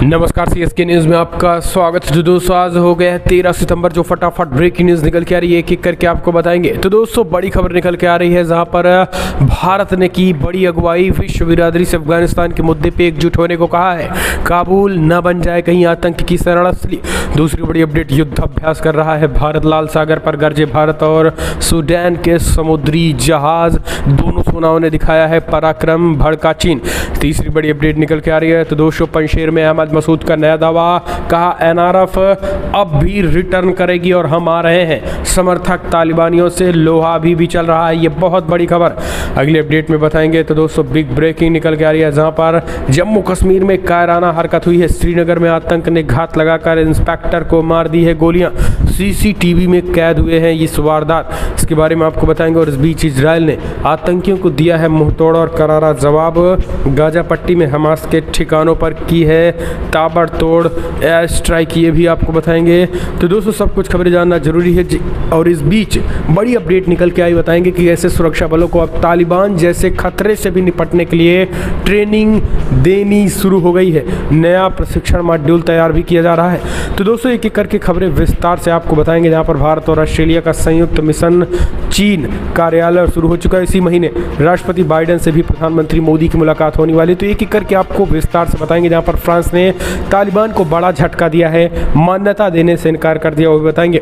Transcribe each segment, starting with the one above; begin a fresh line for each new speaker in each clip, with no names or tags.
नमस्कार, CSK news में आपका स्वागत है। तो दोस्तों आज हो गया है 13 सितंबर, जो फटाफट ब्रेकिंग न्यूज़ निकल के आ रही है, एक एक करके आपको बताएंगे। तो दोस्तों बड़ी खबर निकल के आ रही है, जहां पर भारत ने की बड़ी अगुवाई, विश्व बिरादरी से अफगानिस्तान के मुद्दे पे एकजुट होने को कहा है। काबुल न बन जाए कहीं आतंक की शरणस्थली। दूसरी बड़ी अपडेट, युद्धाभ्यास कर रहा है भारत लाल सागर पर, गरजे भारत और सूडान के समुद्री जहाज, दोनों सेनाओं ने दिखाया है पराक्रम, भड़का चीन। तीसरी बड़ी अपडेट निकल के आ रही है। तो दोस्तों पंजशेर में अहमद मसूद का नया दावा, कहा एनआरएफ अब भी रिटर्न करेगी और हम आ रहे हैं। समर्थक तालिबानियों से लोहा भी चल रहा है, ये बहुत बड़ी खबर अगले अपडेट में बताएंगे। तो दोस्तों बिग ब्रेकिंग निकल के आ रही है, जहां पर जम्मू कश्मीर में कायराना हरकत हुई है। श्रीनगर में आतंक ने घात लगाकर इंस्पेक्टर को मार दी है गोलियां, सीसीटीवी में कैद हुए हैं इस वारदात, इसके बारे में आपको बताएंगे। और इस बीच इजराइल ने आतंकियों को दिया है मुंहतोड़ और करारा जवाब। गाजा पट्टी में हमास के ठिकानों पर की है ताबड़तोड़ एयर स्ट्राइक, ये भी आपको बताएंगे। तो दोस्तों सब कुछ खबरें जानना जरूरी है। और इस बीच बड़ी अपडेट निकल के आई, बताएंगे कि ऐसे सुरक्षा बलों को अब तालिबान जैसे खतरे से भी निपटने के लिए ट्रेनिंग देनी शुरू हो गई है। नया प्रशिक्षण मॉड्यूल तैयार भी किया जा रहा है। तो दोस्तों एक एक करके खबरें विस्तार से आपको बताएंगे। जहां पर भारत और ऑस्ट्रेलिया का संयुक्त मिशन चीन कार्यालय शुरू हो चुका है। इसी महीने राष्ट्रपति बाइडेन से भी प्रधानमंत्री मोदी की मुलाकात होने वाली, तो एक एक करके आपको विस्तार से बताएंगे। जहां पर फ्रांस ने तालिबान को बड़ा झटका दिया है, मान्यता देने से इनकार कर दिया, वो भी बताएंगे।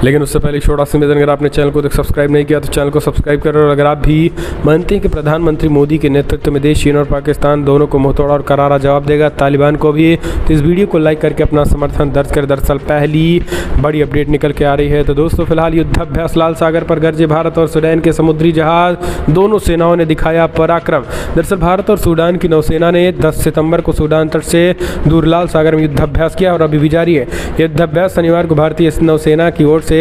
लेकिन उससे पहले छोटा सा निवेदन, अगर आपने चैनल को सब्सक्राइब नहीं किया तो चैनल को सब्सक्राइब करें। और अगर आप भी मानते हैं कि प्रधानमंत्री मोदी के नेतृत्व में देश चीन और पाकिस्तान दोनों को मुंहतोड़ और करारा जवाब देगा, तालिबान को भी, तो इस वीडियो को लाइक करके अपना समर्थन दर्ज करें। दरअसल पहली बड़ी अपडेट निकल के आ रही है। तो दोस्तों फिलहाल युद्धाभ्यास लाल सागर पर, गरजे भारत और सूडान के समुद्री जहाज, दोनों सेनाओं ने दिखाया पराक्रम। दरअसल भारत और सूडान की नौसेना ने 10 सितंबर को सूडान तट से दूर लाल सागर में युद्धाभ्यास किया और अभी भी जारी है। युद्धाभ्यास शनिवार को भारतीय नौसेना की ओर से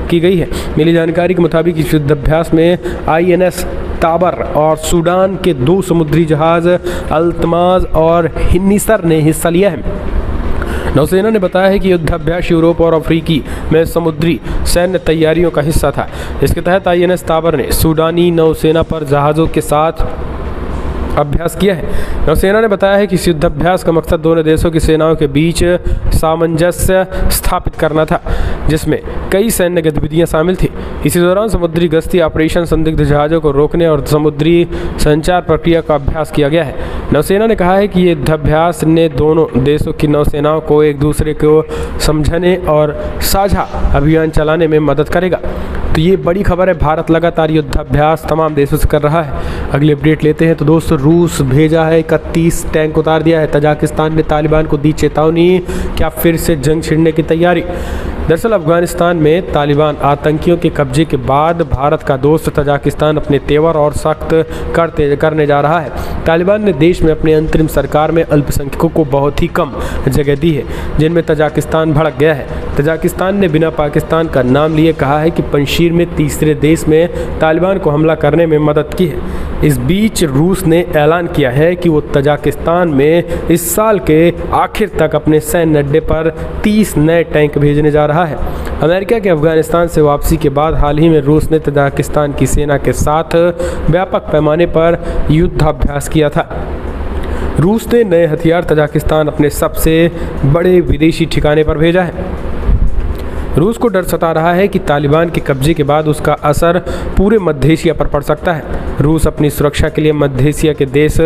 की गई है। मिली जानकारी के मुताबिक इस युद्धाभ्यास में आईएनएस ताबर और सूडान के 2 समुद्री जहाज अल्तमाज और हिन्निसर ने हिस्सा लिया है। नौसेना ने बताया है कि युद्धाभ्यास यूरोप और अफ्रीकी में समुद्री सैन्य तैयारियों का हिस्सा था। इसके तहत आईएनएस ताबर ने सूडानी नौसेना पर जहाज़ों के साथ अभ्यास किया है। नौसेना ने बताया है कि इस युद्धाभ्यास का मकसद दोनों देशों की सेनाओं के बीच सामंजस्य स्थापित करना था, जिसमें कई सैन्य गतिविधियां शामिल थी। इसी दौरान समुद्री गश्ती ऑपरेशन, संदिग्ध जहाज़ों को रोकने और समुद्री संचार प्रक्रिया का अभ्यास किया गया है। नौसेना ने कहा है कि ये युद्धाभ्यास ने दोनों देशों की नौसेनाओं को एक दूसरे को समझने और साझा अभियान चलाने में मदद करेगा। तो ये बड़ी खबर है, भारत लगातार युद्धाभ्यास तमाम देशों से कर रहा है। अगली अपडेट लेते हैं। तो दोस्तों रूस भेजा है 31 टैंक उतार दिया है। तजाकिस्तान ने तालिबान को दी चेतावनी, क्या फिर से जंग छिड़ने की तैयारी। दरअसल अफगानिस्तान में तालिबान आतंकियों के कब्जे के बाद भारत का दोस्त तजाकिस्तान अपने तेवर और सख्त करने जा रहा है। तालिबान ने देश में अपनी अंतरिम सरकार में अल्पसंख्यकों को बहुत ही कम जगह दी है, जिनमें तजाकिस्तान भड़क गया है। तजाकिस्तान ने बिना पाकिस्तान का नाम लिए कहा है कि पंजशीर में तीसरे देश में तालिबान को हमला करने में मदद की है। इस बीच रूस ने ऐलान किया है कि वो तजाकिस्तान में इस साल के आखिर तक अपने सैन्य अड्डे पर 30 नए टैंक भेजने जा रहा है। अमेरिका के अफगानिस्तान से वापसी के बाद हाल ही में रूस ने तजाकिस्तान की सेना के साथ व्यापक पैमाने पर युद्धाभ्यास किया था। रूस ने नए हथियार तजाकिस्तान अपने सबसे बड़े विदेशी ठिकाने पर भेजा है। रूस को डर सता रहा है कि तालिबान के कब्जे के बाद उसका असर पूरे मध्य एशिया पर पड़ सकता है। रूस अपनी सुरक्षा के लिए मध्य एशिया के देश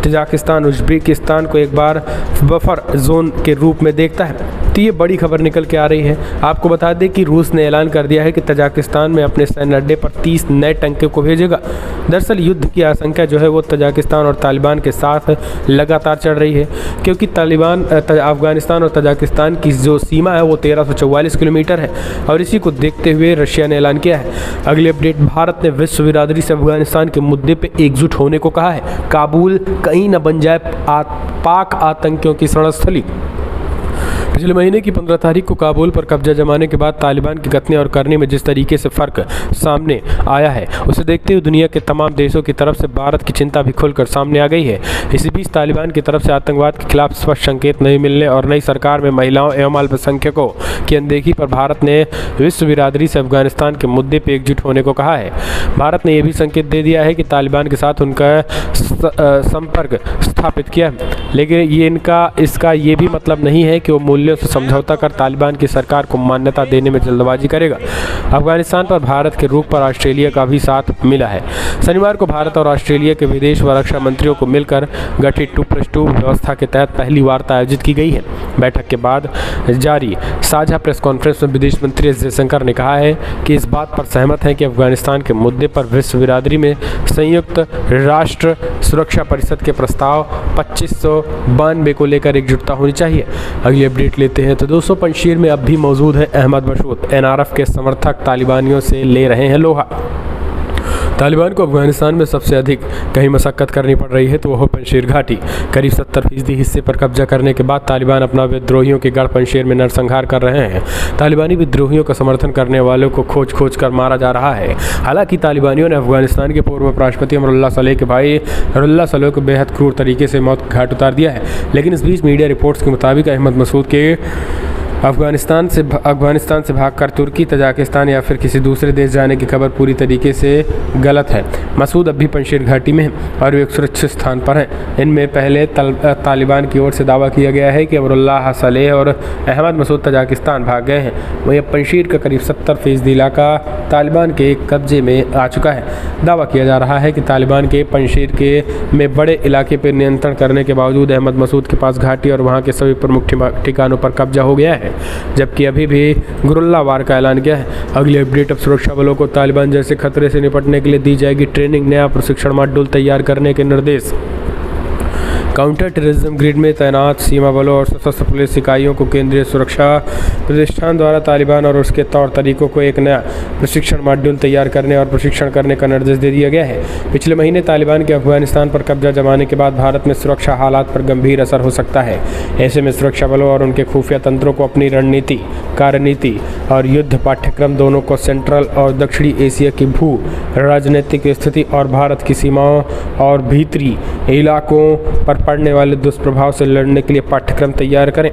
तजाकिस्तान, उज्बेकिस्तान को एक बार बफर जोन के रूप में देखता है। तो ये बड़ी खबर निकल के आ रही है। आपको बता दें कि रूस ने ऐलान कर दिया है कि तजाकिस्तान में अपने सैन्य अड्डे पर 30 नए टैंकों को भेजेगा। दरअसल युद्ध की आशंका जो है वो तजाकिस्तान और तालिबान के साथ लगातार चढ़ रही है, क्योंकि अफगानिस्तान और तजाकिस्तान की जो सीमा है वो 1344 किलोमीटर है, और इसी को देखते हुए रशिया ने ऐलान किया है। अगली अपडेट, भारत ने विश्व बिरादरी से अफगानिस्तान के मुद्दे पर एकजुट होने को कहा है। काबुल कहीं न बन जाए पाक आतंकियों की शरणस्थली। पिछले महीने की 15 तारीख को काबुल पर कब्जा जमाने के बाद तालिबान के कथने और करने में जिस तरीके से फ़र्क सामने आया है, उसे देखते हुए दुनिया के तमाम देशों की तरफ से भारत की चिंता भी खुलकर सामने आ गई है। इसी बीच तालिबान की तरफ से आतंकवाद के खिलाफ स्पष्ट संकेत नहीं मिलने और नई सरकार में महिलाओं एवं अल्पसंख्यकों की अनदेखी पर भारत ने विश्व बिरादरी से अफगानिस्तान के मुद्दे पर एकजुट होने को कहा है। भारत ने यह भी संकेत दे दिया है कि तालिबान के साथ उनका संपर्क स्थापित किया, लेकिन इसका ये भी मतलब नहीं है कि वो मूल्यों से समझौता कर तालिबान की सरकार को मान्यता देने में जल्दबाजी करेगा। अफगानिस्तान पर भारत के रुख पर ऑस्ट्रेलिया का भी साथ मिला है। शनिवार को भारत और ऑस्ट्रेलिया के विदेश व रक्षा मंत्रियों को मिलकर गठित 2+2 व्यवस्था के तहत पहली वार्ता आयोजित की गई है। बैठक के बाद जारी साझा प्रेस कॉन्फ्रेंस में विदेश मंत्री एस जयशंकर ने कहा है कि इस बात पर सहमत हैं कि अफगानिस्तान के मुद्दे पर विश्व बिरादरी में संयुक्त राष्ट्र सुरक्षा परिषद के प्रस्ताव 2592 को लेकर एकजुटता होनी चाहिए। अगली अपडेट लेते हैं तो दोस्तों, पंजशीर में अब भी मौजूद है अहमद मसूद। एनआरएफ के समर्थक तालिबानियों से ले रहे हैं लोहा। तालिबान को अफगानिस्तान में सबसे अधिक कहीं मशक्कत करनी पड़ रही है तो वह पंजशीर घाटी। करीब 70% हिस्से पर कब्जा करने के बाद तालिबान अपना विद्रोहियों के गढ़ पंजशीर में नरसंहार कर रहे हैं। तालिबानी विद्रोहियों का समर्थन करने वालों को खोज कर मारा जा रहा है। हालांकि तालिबानियों ने अफगानिस्तान के पूर्व राष्ट्रपति अमरुल्लाह सलेह के भाई रुल्लाह सलेह को बेहद क्रूर तरीके से मौत के घाट उतार दिया है। लेकिन इस बीच मीडिया रिपोर्ट्स के मुताबिक अहमद मसूद के अफगानिस्तान से भागकर तुर्की, तजाकिस्तान या फिर किसी दूसरे देश जाने की खबर पूरी तरीके से गलत है। मसूद अब भी पंजशीर घाटी में हैं और वे एक सुरक्षित स्थान पर हैं। इनमें पहले तालिबान की ओर से दावा किया गया है कि अमरुल्लाह सलेह और अहमद मसूद तजाकिस्तान भाग गए हैं। वहीं अब पंजशीर का करीब 70% इलाका तालिबान के कब्जे में आ चुका है। दावा किया जा रहा है कि तालिबान के पंजशीर में बड़े इलाके पर नियंत्रण करने के बावजूद अहमद मसूद के पास घाटी और वहाँ के सभी प्रमुख ठिकानों पर कब्जा हो गया है, जबकि अभी भी गुरिल्ला वार का ऐलान किया है। अगली अपडेट, अब सुरक्षा बलों को तालिबान जैसे खतरे से निपटने के लिए दी जाएगी ट्रेनिंग। नया प्रशिक्षण मॉड्यूल तैयार करने के निर्देश। काउंटर टेररिज्म ग्रिड में तैनात सीमा बलों और सशस्त्र पुलिस इकाइयों को केंद्रीय सुरक्षा प्रतिष्ठान द्वारा तालिबान और उसके तौर तरीकों को एक नया प्रशिक्षण मॉड्यूल तैयार करने और प्रशिक्षण करने का निर्देश दे दिया गया है। पिछले महीने तालिबान के अफगानिस्तान पर कब्जा जमाने के बाद भारत में सुरक्षा हालात पर गंभीर असर हो सकता है। ऐसे में सुरक्षा बलों और उनके खुफिया तंत्रों को अपनी रणनीति, कार्यनीति और युद्ध पाठ्यक्रम दोनों को सेंट्रल और दक्षिणी एशिया की भू राजनीतिक स्थिति और भारत की सीमाओं और भीतरी इलाकों पर पड़ने वाले दुष्प्रभाव से लड़ने के लिए पाठ्यक्रम तैयार करें।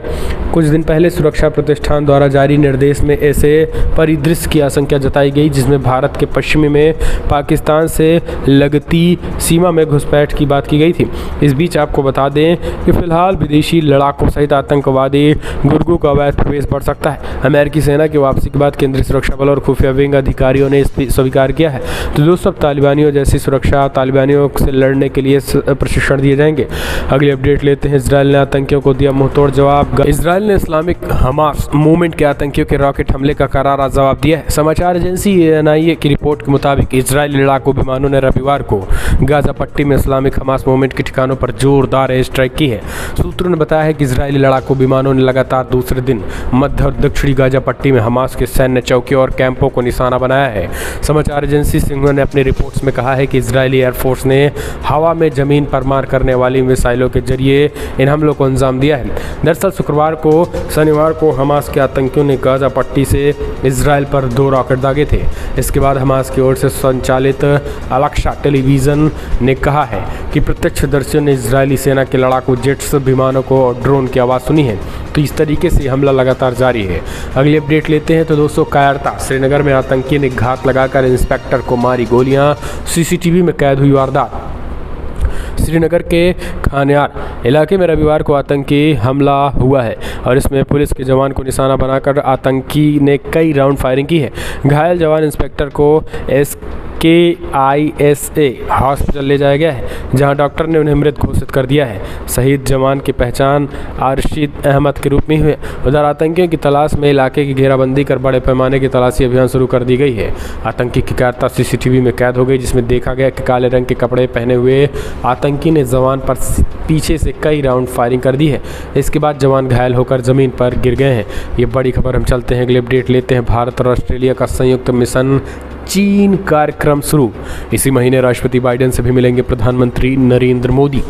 कुछ दिन पहले सुरक्षा प्रतिष्ठान द्वारा जारी निर्देश में ऐसे परिदृश्य की आशंका जताई गई जिसमें भारत के पश्चिमी में पाकिस्तान से लगती सीमा में घुसपैठ की बात की गई थी। इस बीच आपको बता दें कि फिलहाल विदेशी लड़ाकों सहित आतंकवादी गुर्गों का अवैध प्रवेश बढ़ सकता है। अमेरिकी सेना की वापसी के बाद केंद्रीय सुरक्षा बल और खुफिया विंग अधिकारियों ने इस स्वीकार किया है। तो दोस्तों, तालिबानियों जैसी सुरक्षा तालिबानियों से लड़ने के लिए प्रशिक्षण दिए जाएंगे। अगली अपडेट लेते हैं। इजरायल ने आतंकियों को दिया मुंहतोड़ जवाब। इजरायल ने इस्लामिक हमास मूवमेंट के आतंकियों के रॉकेट हमले का करारा जवाब दिया है। समाचार एजेंसी एएनआई की रिपोर्ट के मुताबिक इजरायली लड़ाकू विमानों ने रविवार को गाजा पट्टी में इस्लामिक हमास मूवमेंट के ठिकानों पर जोरदार एयर स्ट्राइक की है। सूत्रों ने बताया है कि इजरायली लड़ाकू विमानों ने लगातार दूसरे दिन मध्य और दक्षिणी गाजा पट्टी में हमास के सैन्य चौकियों और कैंपों को निशाना बनाया है। समाचार एजेंसी सिंह ने अपनी रिपोर्ट्स में कहा है कि इजरायली एयरफोर्स ने हवा में जमीन पर मार करने वाली मिसाइलों के जरिए इन हमलों को अंजाम दिया है। दरअसल शनिवार को हमास के आतंकियों ने गाजा पट्टी से इजरायल पर 2 रॉकेट दागे थे। इसके बाद हमास की ओर से संचालित अलक्सा टेलीविज़न ने कहा है कि प्रत्यक्षदर्शियों ने इजरायली सेना के लड़ाकू जेट्स, विमानों को और ड्रोन की आवाज़ सुनी है। तो इस तरीके से हमला लगातार जारी है। अगली अपडेट लेते हैं। तो दोस्तों, कायरता श्रीनगर में आतंकी ने घात लगाकर इंस्पेक्टर को मारी गोलियां, सीसीटीवी में कैद हुई वारदात। श्रीनगर के खानियार इलाके में रविवार को आतंकी हमला हुआ है और इसमें पुलिस के जवान को निशाना बनाकर आतंकी ने कई राउंड फायरिंग की है। घायल जवान इंस्पेक्टर को KISA हॉस्पिटल ले जाया गया है, जहां डॉक्टर ने उन्हें मृत घोषित कर दिया है। शहीद जवान की पहचान आरशीद अहमद के रूप में हुई। उधर आतंकियों की तलाश में इलाके की घेराबंदी कर बड़े पैमाने की तलाशी अभियान शुरू कर दी गई है। आतंकी की कायरता CCTV में कैद हो गई, जिसमें देखा गया कि काले रंग के कपड़े पहने हुए आतंकी ने जवान पर पीछे से कई राउंड फायरिंग कर दी है। इसके बाद जवान घायल होकर ज़मीन पर गिर गए हैं। ये बड़ी खबर। हम चलते हैं अगले अपडेट लेते हैं। भारत और ऑस्ट्रेलिया का संयुक्त मिशन चीन कार्यक्रम शुरू। इसी महीने राष्ट्रपति बाइडेन से भी मिलेंगे प्रधानमंत्री नरेंद्र मोदी।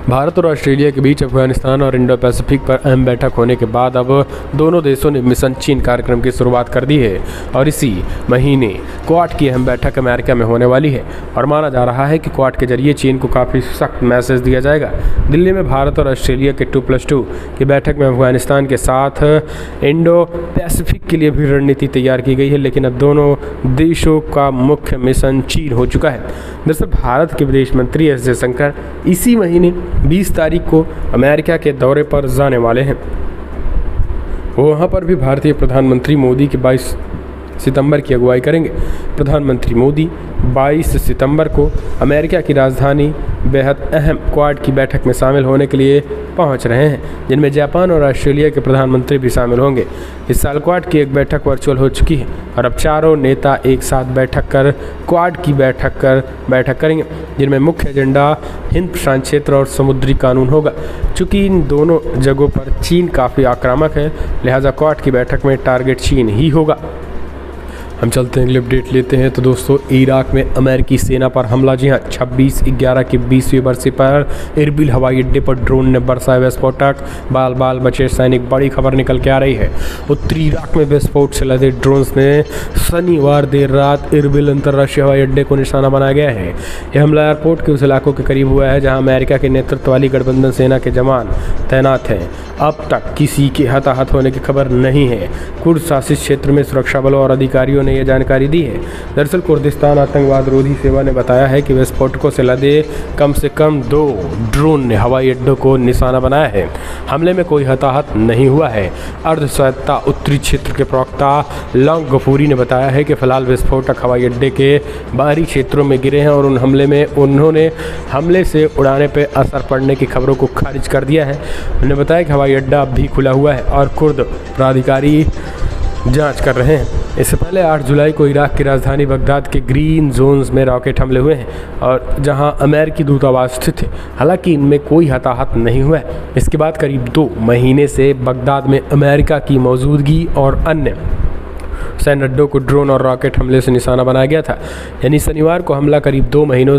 भारत और ऑस्ट्रेलिया के बीच अफगानिस्तान और इंडो पैसिफिक पर अहम बैठक होने के बाद अब दोनों देशों ने मिशन चीन कार्यक्रम की शुरुआत कर दी है और इसी महीने क्वाड की अहम बैठक अमेरिका में होने वाली है और माना जा रहा है कि क्वाड के जरिए चीन को काफ़ी सख्त मैसेज दिया जाएगा। दिल्ली में भारत और ऑस्ट्रेलिया के 2+2 की बैठक में अफगानिस्तान के साथ इंडो पैसिफिक के लिए भी रणनीति तैयार की गई है, लेकिन अब दोनों देशों का मुख्य मिशन चीन हो चुका है। दरअसल भारत के विदेश मंत्री एस जयशंकर इसी महीने 20 तारीख को अमेरिका के दौरे पर जाने वाले हैं। वहाँ पर भी भारतीय प्रधानमंत्री मोदी के 22 सितंबर की अगुवाई करेंगे। प्रधानमंत्री मोदी 22 सितंबर को अमेरिका की राजधानी बेहद अहम क्वाड की बैठक में शामिल होने के लिए पहुंच रहे हैं, जिनमें जापान और ऑस्ट्रेलिया के प्रधानमंत्री भी शामिल होंगे। इस साल क्वाड की एक बैठक वर्चुअल हो चुकी है और अब चारों नेता एक साथ बैठक कर क्वाड की बैठक करेंगे, जिनमें मुख्य एजेंडा हिंद प्रशांत क्षेत्र और समुद्री कानून होगा। चूँकि इन दोनों जगहों पर चीन काफ़ी आक्रामक है, लिहाजा क्वाड की बैठक में टारगेट चीन ही होगा। हम चलते हैं अगले अपडेट लेते हैं। तो दोस्तों, इराक में अमेरिकी सेना पर हमला। जी हाँ, 26/11 की 20वीं बरसी पर इरबिल हवाई अड्डे पर ड्रोन ने बरसाया विस्फोटक, बाल बचे सैनिक। बड़ी खबर निकल के आ रही है। उत्तरी इराक में विस्फोट से लदे ड्रोन्स ने शनिवार देर रात इरबिल अंतर्राष्ट्रीय हवाई अड्डे को निशाना बनाया गया है। यह हमला एयरपोर्ट के उस इलाकों के करीब हुआ है जहाँ अमेरिका के नेतृत्व वाली गठबंधन सेना के जवान तैनात हैं। अब तक किसी के हताहत होने की खबर नहीं है। कुर्द शासित क्षेत्र में सुरक्षा बलों और अधिकारियों ने यह जानकारी दी है। दरअसल कुर्दिस्तान आतंकवाद रोधी सेवा ने बताया है कि विस्फोटकों से लदे कम से कम 2 ड्रोन ने हवाई अड्डों को निशाना बनाया है। हमले में कोई हताहत नहीं हुआ है। अर्धस्वायत्ता उत्तरी क्षेत्र के प्रवक्ता लॉन्ग गफूरी ने बताया है कि फिलहाल विस्फोटक हवाई अड्डे के बाहरी क्षेत्रों में गिरे हैं और उन्होंने हमले से उड़ाने पर असर पड़ने की खबरों को खारिज कर दिया है। उन्होंने बताया कि हवाई अड्डा अब भी खुला हुआ है और कुर्द प्राधिकारी जांच कर रहे हैं। इससे पहले 8 जुलाई को इराक की राजधानी बगदाद के ग्रीन जोन्स में रॉकेट हमले हुए हैं और जहां अमेरिकी दूतावास स्थित है। हालांकि इनमें कोई हताहत नहीं हुआ है। इसके बाद करीब 2 महीने से बगदाद में अमेरिका की मौजूदगी और अन्य सैन्य अड्डों को ड्रोन और रॉकेट हमले से निशाना बनाया गया था। यानी शनिवार को हमला करीब 2 महीनों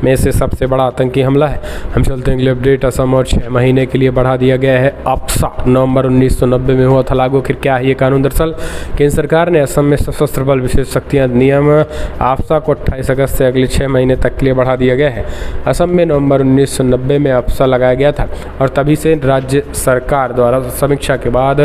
में से सबसे बड़ा आतंकी हमला है। हम चलते हैं अगले अपडेट। असम और 6 महीने के लिए बढ़ा दिया गया है अप्सा। नवंबर 1990 में हुआ था लागू। फिर क्या है ये कानून? दरअसल केंद्र सरकार ने असम में सशस्त्र बल विशेष शक्तियाँ नियम अप्सा को 28 अगस्त से अगले 6 महीने तक के लिए बढ़ा दिया गया है। असम में नवंबर 1990 में अप्सा लगाया गया था और तभी से राज्य सरकार द्वारा समीक्षा के बाद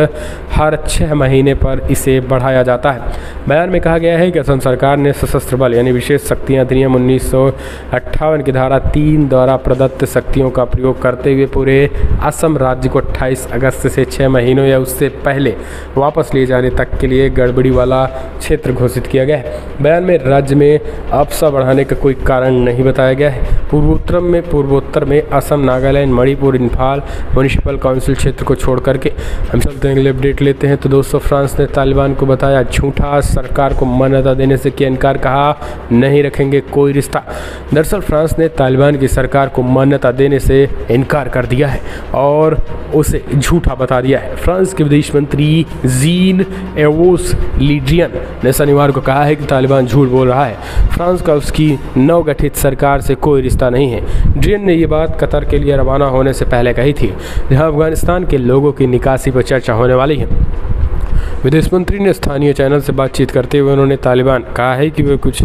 हर 6 महीने पर इसे बढ़ाया जाता है। बयान में कहा गया है कि असम सरकार ने सशस्त्र बल यानी विशेष शक्तियां अधिनियम 1958 की धारा 3 द्वारा प्रदत्त शक्तियों का प्रयोग करते हुए पूरे असम राज्य को 28 अगस्त से 6 महीनों या उससे पहले वापस लिए जाने तक के लिए गड़बड़ी वाला क्षेत्र घोषित किया गया है। बयान में राज्य में अप्सा बढ़ाने का कोई कारण नहीं बताया गया है। पूर्वोत्तर में असम, नागालैंड, मणिपुर, इम्फाल म्यूनिसिपल काउंसिल क्षेत्र को छोड़ करके। हम चलते हैं अगले अपडेट लेते हैं। तो दोस्तों, फ्रांस ने तालिबान को बताया झूठा, सरकार को मान्यता देने से किया इनकार, कहा नहीं रखेंगे कोई रिश्ता। दरअसल फ्रांस ने तालिबान की सरकार को मान्यता देने से इनकार कर दिया है और उसे झूठा बता दिया है। फ्रांस के विदेश मंत्री जीन एवोस लीड्रियन ने शनिवार को कहा है कि तालिबान झूठ बोल रहा है। फ्रांस का उसकी नवगठित सरकार से कोई रिश्ता नहीं है। ड्रियन ने ये बात कतर के लिए रवाना होने से पहले कही थी, जहां अफगानिस्तान के लोगों की निकासी पर चर्चा होने वाली है। विदेश मंत्री ने स्थानीय चैनल से बातचीत करते हुए उन्होंने तालिबान कहा है कि वे कुछ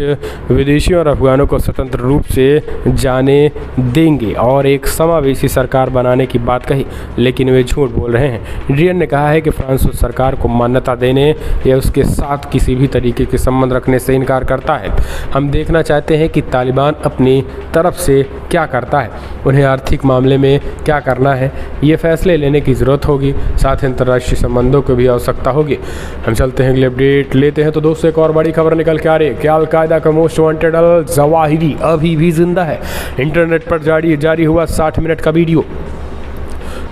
विदेशियों और अफगानों को स्वतंत्र रूप से जाने देंगे और एक समावेशी सरकार बनाने की बात कही, लेकिन वे झूठ बोल रहे हैं। ड्रियन ने कहा है कि फ्रांस उस सरकार को मान्यता देने या उसके साथ किसी भी तरीके के संबंध रखने से इनकार करता है। हम देखना चाहते हैं कि तालिबान अपनी तरफ से क्या करता है, उन्हें आर्थिक मामले में क्या करना है, ये फैसले लेने की ज़रूरत होगी। साथ ही अंतर्राष्ट्रीय संबंधों की भी आवश्यकता होगी। हम चलते हैं अगले अपडेट लेते हैं। तो दोस्तों, एक और बड़ी खबर निकल के आ रही है कि अल-कायदा का मोस्ट वांटेड अल जवाहिरी अभी भी जिंदा है। इंटरनेट पर जारी हुआ 60 मिनट का वीडियो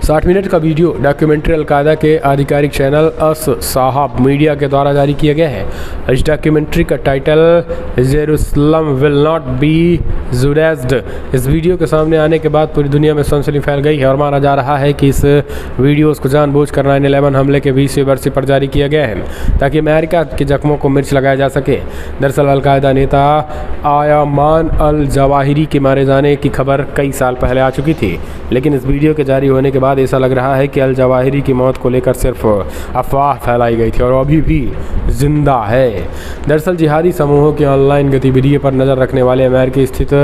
60 मिनट का वीडियो डॉक्यूमेंट्री अलकायदा के आधिकारिक चैनल अस साहब मीडिया के द्वारा जारी किया गया है। इस डॉक्यूमेंट्री का title Jerusalem will not be judaized. इस वीडियो के सामने आने के बाद पूरी दुनिया में सनसनी फैल गई है और माना जा रहा है कि इस वीडियो को जानबूझकर 9/11 हमले के 20वीं बरसी पर जारी किया गया है ताकि अमेरिका के जख्मों को मिर्च लगाया जा सके। दरअसल अलकायदा नेता आयमान अल जवाहिरी के मारे जाने की खबर कई साल पहले आ चुकी थी, लेकिन इस वीडियो के जारी होने के बाद ऐसा लग रहा है कि अल जवाहिरी की मौत को लेकर सिर्फ अफवाह फैलाई गई थी और अभी भी जिंदा है। दरअसल जिहादी समूहों की ऑनलाइन गतिविधियों पर नज़र रखने वाले अमेरिकी स्थित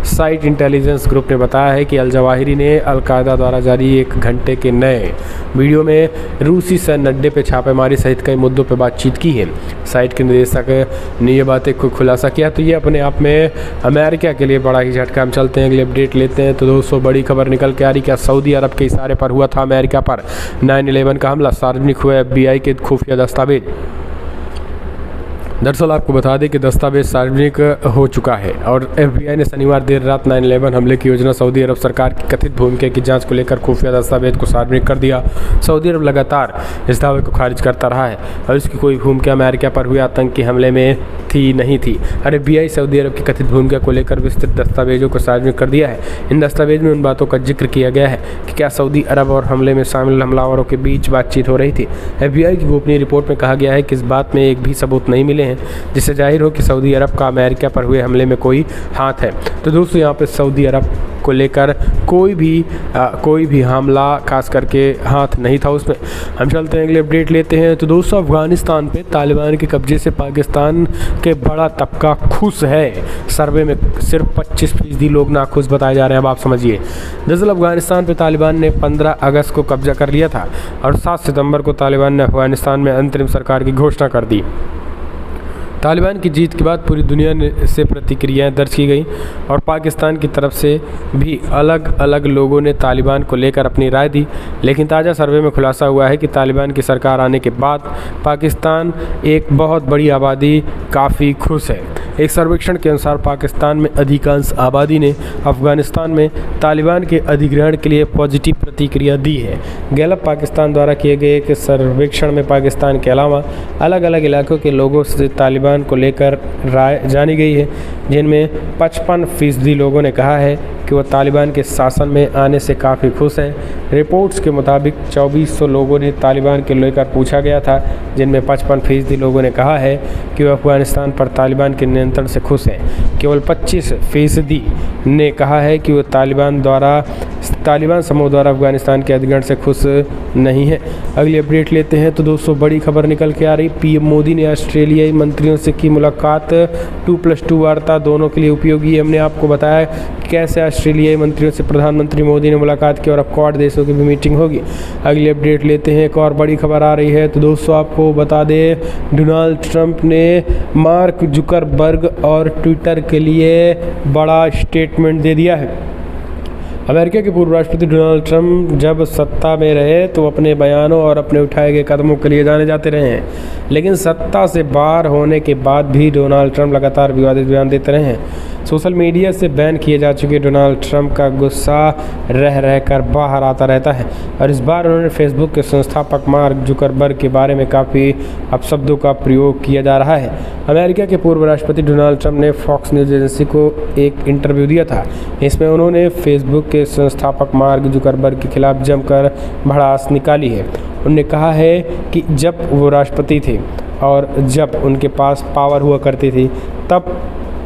साइट इंटेलिजेंस ग्रुप ने बताया है कि अल जवाहिरी ने अलकायदा द्वारा जारी 1 घंटे के नए वीडियो में रूसी सैन्य अड्डे पर छापेमारी सहित कई मुद्दों पर बातचीत की है। साइट के निदेशक ने यह बातें को खुलासा किया तो ये अपने आप में अमेरिका के लिए बड़ा ही झटका। हम चलते हैं अगले अपडेट लेते हैं। तो दोस्तों बड़ी खबर निकल के आ रही, क्या सऊदी अरब के इशारे पर हुआ था अमेरिका पर 9/11 का हमला, सार्वजनिक हुए FBI के खुफिया दस्तावेज। दरअसल आपको बता दें कि दस्तावेज सार्वजनिक हो चुका है और FBI ने शनिवार देर रात 9/11 हमले की योजना सऊदी अरब सरकार की कथित भूमिका की जांच को लेकर खुफिया दस्तावेज को सार्वजनिक कर दिया। सऊदी अरब लगातार इस दावे को खारिज करता रहा है और इसकी कोई भूमिका अमेरिका पर हुए आतंकी हमले में नहीं थी। और FBI सऊदी अरब की कथित भूमिका को लेकर विस्तृत दस्तावेजों को सार्वजनिक कर दिया है। इन दस्तावेज में उन बातों का जिक्र किया गया है कि क्या सऊदी अरब और हमले में शामिल हमलावरों के बीच बातचीत हो रही थी। FBI की गोपनीय रिपोर्ट में कहा गया है कि इस बात में एक भी सबूत नहीं मिले हैं जिससे जाहिर हो कि सऊदी अरब का अमेरिका पर हुए हमले में कोई हाथ है। तो दोस्तों यहाँ पे सऊदी अरब को लेकर कोई भी हमला खास करके हाथ नहीं था उसमें। हम चलते हैं अगले अपडेट लेते हैं। तो दोस्तों अफगानिस्तान पे तालिबान के कब्जे से पाकिस्तान के बड़ा तबका खुश है। सर्वे में सिर्फ 25% लोग नाखुश बताए जा रहे हैं। अब आप समझिए, दरअसल अफगानिस्तान पे तालिबान ने 15 अगस्त को कब्जा कर लिया था और 7 सितंबर को तालिबान ने अफगानिस्तान में अंतरिम सरकार की घोषणा कर दी। तालिबान की जीत के बाद पूरी दुनिया से प्रतिक्रियाएं दर्ज की गई और पाकिस्तान की तरफ से भी अलग अलग लोगों ने तालिबान को लेकर अपनी राय दी। लेकिन ताज़ा सर्वे में खुलासा हुआ है कि तालिबान की सरकार आने के बाद पाकिस्तान एक बहुत बड़ी आबादी काफ़ी खुश है। एक सर्वेक्षण के अनुसार पाकिस्तान में अधिकांश आबादी ने अफगानिस्तान में तालिबान के अधिग्रहण के लिए पॉजिटिव प्रतिक्रिया दी है। गैलप पाकिस्तान द्वारा किए गए एक सर्वेक्षण में पाकिस्तान के अलावा अलग अलग इलाकों के लोगों से तालिबान को लेकर राय जानी गई है, जिनमें 55% लोगों ने कहा है कि वो तालिबान के शासन में आने से काफ़ी खुश हैं। रिपोर्ट्स के मुताबिक 2400 लोगों ने तालिबान के लेकर पूछा गया था, जिनमें 55% लोगों ने कहा है कि वो अफगानिस्तान पर तालिबान के नियंत्रण से खुश हैं। केवल 25% ने कहा है कि वो तालिबान समूह द्वारा अफगानिस्तान के अधिग्रहण से खुश नहीं है। अगली अपडेट लेते हैं। तो दोस्तों बड़ी खबर निकल के आ रही, PM मोदी ने ऑस्ट्रेलियाई मंत्रियों से की मुलाकात। 2+2 वार्ता दोनों के लिए उपयोगी। हमने आपको बताया कैसे ऑस्ट्रेलियाई मंत्रियों से प्रधानमंत्री मोदी ने मुलाकात की और अब क्वाड देशों की भी मीटिंग होगी। अगली अपडेट लेते हैं। एक और बड़ी खबर आ रही है। तो दोस्तों आपको बता दें, डोनाल्ड ट्रंप ने मार्क जुकरबर्ग और ट्विटर के लिए बड़ा स्टेटमेंट दे दिया है। अमेरिका के पूर्व राष्ट्रपति डोनाल्ड ट्रंप जब सत्ता में रहे तो अपने बयानों और अपने उठाए गए कदमों के लिए जाने जाते रहे हैं, लेकिन सत्ता से बाहर होने के बाद भी डोनाल्ड ट्रंप लगातार विवादित बयान देते रहे हैं। सोशल मीडिया से बैन किए जा चुके डोनाल्ड ट्रंप का गुस्सा रह कर बाहर आता रहता है और इस बार उन्होंने फेसबुक के संस्थापक मार्क जुकरबर्ग के बारे में काफ़ी अपशब्दों का प्रयोग किया जा रहा है। अमेरिका के पूर्व राष्ट्रपति डोनाल्ड ट्रंप ने फॉक्स न्यूज़ एजेंसी को एक इंटरव्यू दिया था। इसमें उन्होंने फेसबुक के संस्थापक मार्क जुकरबर्ग के खिलाफ जमकर भड़ास निकाली है। उन्होंने कहा है कि जब वो राष्ट्रपति थे और जब उनके पास पावर हुआ करती थी तब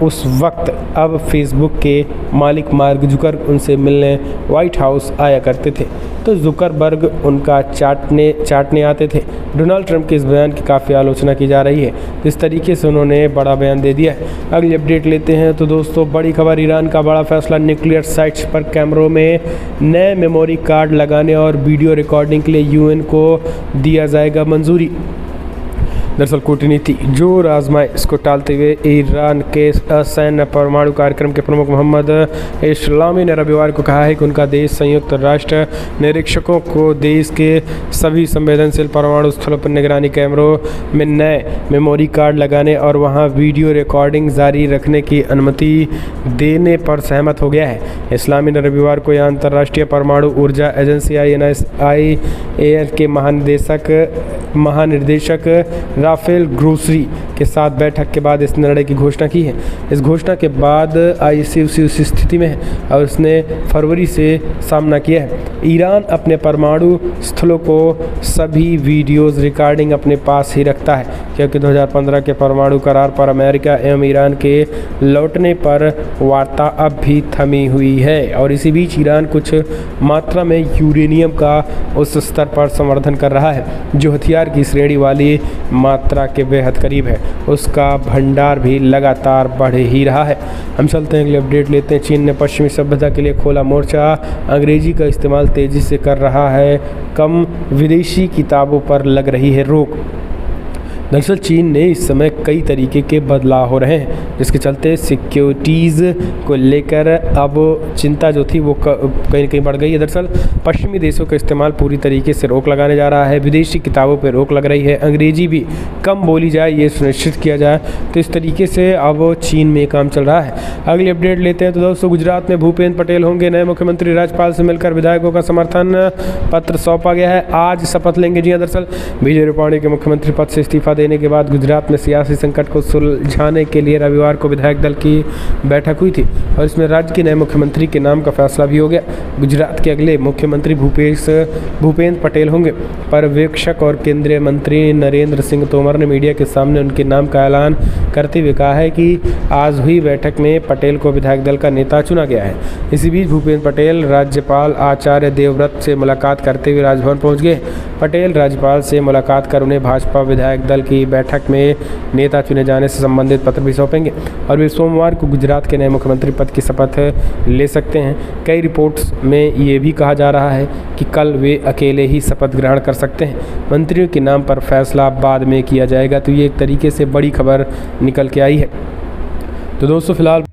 उस वक्त अब फेसबुक के मालिक मार्क जुकरबर्ग उनसे मिलने व्हाइट हाउस आया करते थे, तो जुकरबर्ग उनका चाटने आते थे। डोनाल्ड ट्रंप के इस बयान की काफ़ी आलोचना की जा रही है। इस तरीके से उन्होंने बड़ा बयान दे दिया है। अगली अपडेट लेते हैं। तो दोस्तों बड़ी खबर, ईरान का बड़ा फैसला, न्यूक्लियर साइट्स पर कैमरों में नए मेमोरी कार्ड लगाने और वीडियो रिकॉर्डिंग के लिए UN को दिया जाएगा मंजूरी। दरअसल कूटनीति जोर आजमाए इसको टालते हुए ईरान के असैन्य परमाणु कार्यक्रम के प्रमुख मोहम्मद इस्लामी ने रविवार को कहा है कि उनका देश संयुक्त राष्ट्र निरीक्षकों को देश के सभी संवेदनशील परमाणु स्थलों पर निगरानी कैमरों में नए मेमोरी कार्ड लगाने और वहां वीडियो रिकॉर्डिंग जारी रखने की अनुमति देने पर सहमत हो गया है। इस्लामी ने रविवार को यह अंतर्राष्ट्रीय परमाणु ऊर्जा एजेंसी IAEA के महानिदेशक राफेल ग्रोसरी के साथ बैठक के बाद इस निर्णय की घोषणा की है। इस घोषणा के बाद ICC उस स्थिति में है और उसने फरवरी से सामना किया है। ईरान अपने परमाणु स्थलों को सभी वीडियोज़ रिकॉर्डिंग अपने पास ही रखता है, क्योंकि 2015 के परमाणु करार पर अमेरिका एवं ईरान के लौटने पर वार्ता अब भी थमी हुई है और इसी बीच ईरान कुछ मात्रा में यूरेनियम का उस स्तर पर संवर्धन कर रहा है जो हथियार की श्रेणी वाली मात्रा के बेहद करीब है। उसका भंडार भी लगातार बढ़ ही रहा है। हम चलते हैं अगले अपडेट लेते हैं। चीन ने पश्चिमी सभ्यता के लिए खोला मोर्चा, अंग्रेजी का इस्तेमाल तेजी से कर रहा है कम, विदेशी किताबों पर लग रही है रोक। दरअसल चीन ने इस समय कई तरीके के बदलाव हो रहे हैं, जिसके चलते सिक्योरिटीज़ को लेकर अब चिंता जो थी वो कहीं न कहीं बढ़ गई है। दरअसल पश्चिमी देशों का इस्तेमाल पूरी तरीके से रोक लगाने जा रहा है, विदेशी किताबों पर रोक लग रही है, अंग्रेजी भी कम बोली जाए ये सुनिश्चित किया जाए, तो इस तरीके से अब चीन में काम चल रहा है। अगली अपडेट लेते हैं तो दोस्तों, गुजरात में भूपेंद्र पटेल होंगे नए मुख्यमंत्री, राज्यपाल से मिलकर विधायकों का समर्थन पत्र सौंपा गया है। आज शपथ लेंगे। जी हाँ, दरअसल विजय रूपाणी के मुख्यमंत्री पद से इस्तीफा देने के बाद गुजरात में सियासी संकट को सुलझाने के लिए रविवार को विधायक दल की बैठक हुई थी और इसमें राज्य के नए मुख्यमंत्री के नाम का फैसला भी हो गया। गुजरात के अगले मुख्यमंत्री भूपेंद्र पटेल होंगे। पर्यवेक्षक और केंद्रीय मंत्री नरेंद्र सिंह तोमर ने मीडिया के सामने उनके नाम का ऐलान करते हुए कहा है कि आज हुई बैठक में पटेल को विधायक दल का नेता चुना गया है। इसी बीच भूपेंद्र पटेल राज्यपाल आचार्य देवव्रत से मुलाकात करते हुए राजभवन पहुंच गए। पटेल राज्यपाल से मुलाकात कर उन्हें भाजपा विधायक दल की बैठक में नेता चुने जाने से संबंधित पत्र भी सौंपेंगे और वे सोमवार को गुजरात के नए मुख्यमंत्री पद की शपथ ले सकते हैं। कई रिपोर्ट्स में ये भी कहा जा रहा है कि कल वे अकेले ही शपथ ग्रहण कर सकते हैं। मंत्रियों के नाम पर फैसला बाद में किया जाएगा। तो ये एक तरीके से बड़ी खबर निकल के आई है। तो दोस्तों फिलहाल